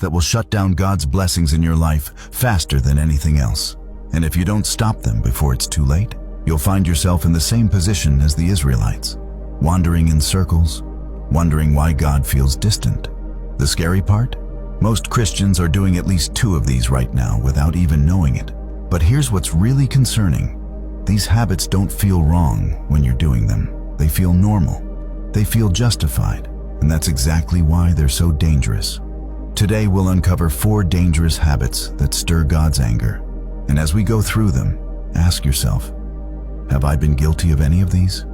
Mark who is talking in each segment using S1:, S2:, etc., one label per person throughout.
S1: that will shut down God's blessings in your life faster than anything else. And if you don't stop them before it's too late, you'll find yourself in the same position as the Israelites, wandering in circles, wondering why God feels distant. The scary part? Most Christians are doing at least 2 of these right now without even knowing it. But here's what's really concerning. These habits don't feel wrong when you're doing them. They feel normal. They feel justified. And that's exactly why they're so dangerous. Today we'll uncover 4 dangerous habits that stir God's anger. And as we go through them, ask yourself, have I been guilty of any of these?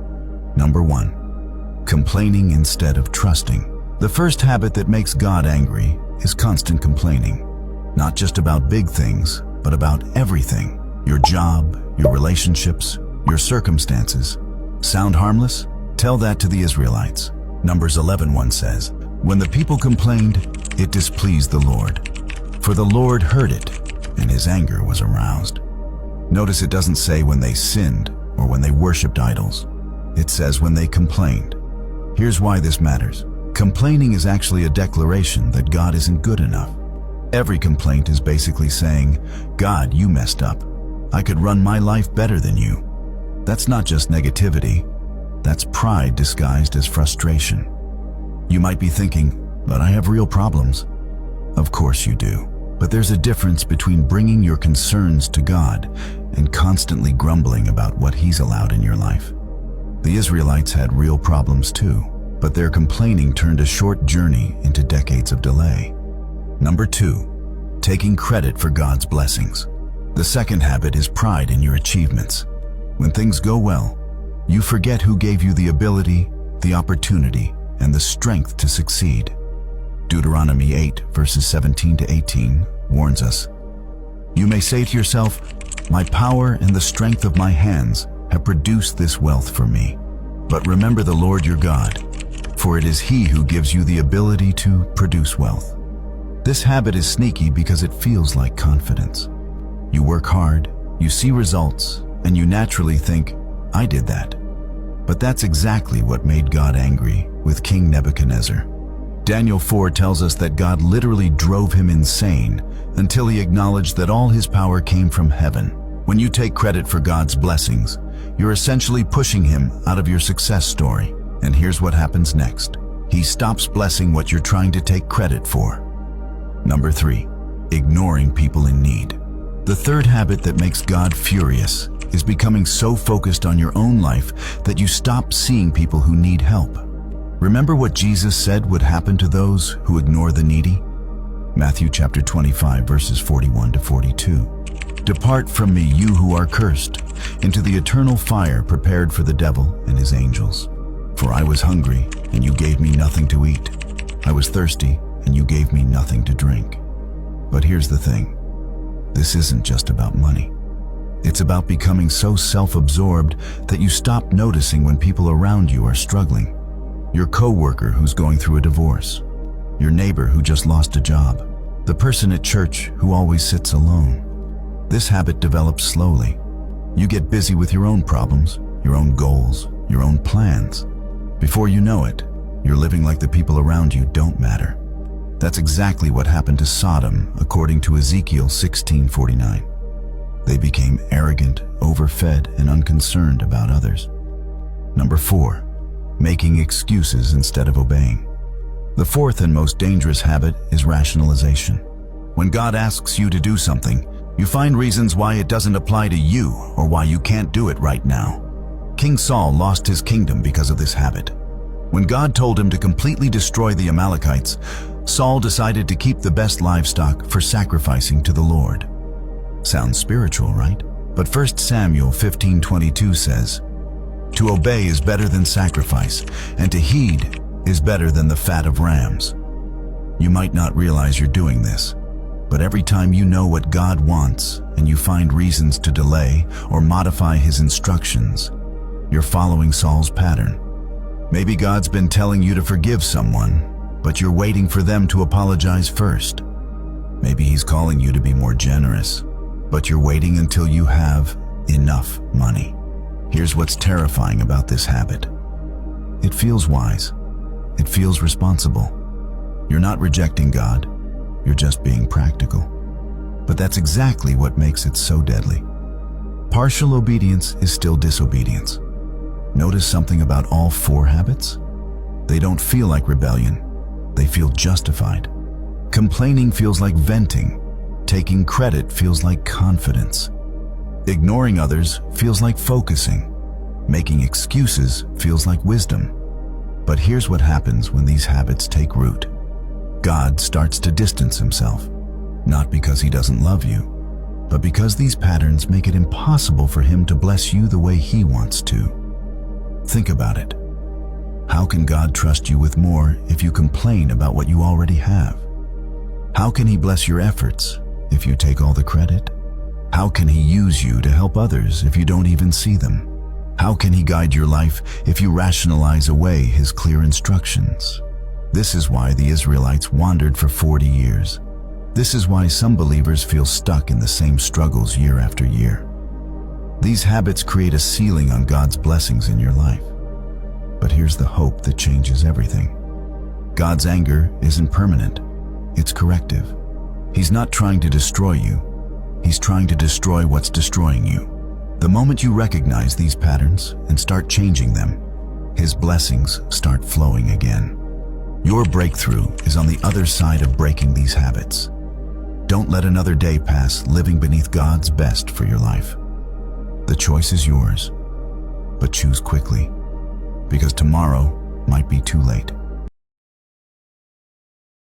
S1: Number 1, complaining instead of trusting. The first habit that makes God angry is constant complaining. Not just about big things, but about everything. Your job, your relationships, your circumstances. Sound harmless? Tell that to the Israelites. Numbers 11:1 says, "When the people complained, it displeased the Lord. For the Lord heard it, and his anger was aroused." Notice it doesn't say when they sinned or when they worshipped idols. It says when they complained. Here's why this matters. Complaining is actually a declaration that God isn't good enough. Every complaint is basically saying, God, you messed up. I could run my life better than you. That's not just negativity. That's pride disguised as frustration. You might be thinking, but I have real problems. Of course you do. But there's a difference between bringing your concerns to God and constantly grumbling about what He's allowed in your life. The Israelites had real problems too, but their complaining turned a short journey into decades of delay. Number 2, taking credit for God's blessings. The second habit is pride in your achievements. When things go well, you forget who gave you the ability, the opportunity, and the strength to succeed. Deuteronomy 8, verses 17 to 18 warns us, "You may say to yourself, my power and the strength of my hands have produced this wealth for me. But remember the Lord your God, for it is He who gives you the ability to produce wealth." This habit is sneaky because it feels like confidence. You work hard, you see results, and you naturally think, I did that. But that's exactly what made God angry with King Nebuchadnezzar. Daniel 4 tells us that God literally drove him insane until he acknowledged that all his power came from heaven. When you take credit for God's blessings, you're essentially pushing Him out of your success story. And here's what happens next. He stops blessing what you're trying to take credit for. Number 3, ignoring people in need. The third habit that makes God furious is becoming so focused on your own life that you stop seeing people who need help. Remember what Jesus said would happen to those who ignore the needy? Matthew chapter 25, verses 41 to 42. "Depart from me, you who are cursed, into the eternal fire prepared for the devil and his angels. For I was hungry, and you gave me nothing to eat. I was thirsty, and you gave me nothing to drink." But here's the thing. This isn't just about money. It's about becoming so self-absorbed that you stop noticing when people around you are struggling. Your coworker who's going through a divorce, your neighbor who just lost a job, the person at church who always sits alone. This habit develops slowly. You get busy with your own problems, your own goals, your own plans. Before you know it, you're living like the people around you don't matter. That's exactly what happened to Sodom, according to Ezekiel 16:49. They became arrogant, overfed, and unconcerned about others. Number 4, making excuses instead of obeying. The fourth and most dangerous habit is rationalization. When God asks you to do something, you find reasons why it doesn't apply to you or why you can't do it right now. King Saul lost his kingdom because of this habit. When God told him to completely destroy the Amalekites, Saul decided to keep the best livestock for sacrificing to the Lord. Sounds spiritual, right? But 1 Samuel 15:22 says, "To obey is better than sacrifice, and to heed is better than the fat of rams." You might not realize you're doing this, but every time you know what God wants and you find reasons to delay or modify His instructions, you're following Saul's pattern. Maybe God's been telling you to forgive someone, but you're waiting for them to apologize first. Maybe He's calling you to be more generous, but you're waiting until you have enough money. Here's what's terrifying about this habit. It feels wise. It feels responsible. You're not rejecting God. you're just being practical. But that's exactly what makes it so deadly. Partial obedience is still disobedience. Notice something about all 4 habits? They don't feel like rebellion. They feel justified. Complaining feels like venting. Taking credit feels like confidence. Ignoring others feels like focusing. Making excuses feels like wisdom. But here's what happens when these habits take root. God starts to distance himself, not because he doesn't love you, but because these patterns make it impossible for him to bless you the way he wants to. Think about it. How can God trust you with more if you complain about what you already have? How can he bless your efforts if you take all the credit? How can he use you to help others if you don't even see them? How can he guide your life if you rationalize away his clear instructions? This is why the Israelites wandered for 40 years. This is why some believers feel stuck in the same struggles year after year. These habits create a ceiling on God's blessings in your life. But here's the hope that changes everything. God's anger isn't permanent. It's corrective. He's not trying to destroy you. He's trying to destroy what's destroying you. The moment you recognize these patterns and start changing them, his blessings start flowing again. Your breakthrough is on the other side of breaking these habits. Don't let another day pass living beneath God's best for your life. The choice is yours, but choose quickly, because tomorrow might be too late.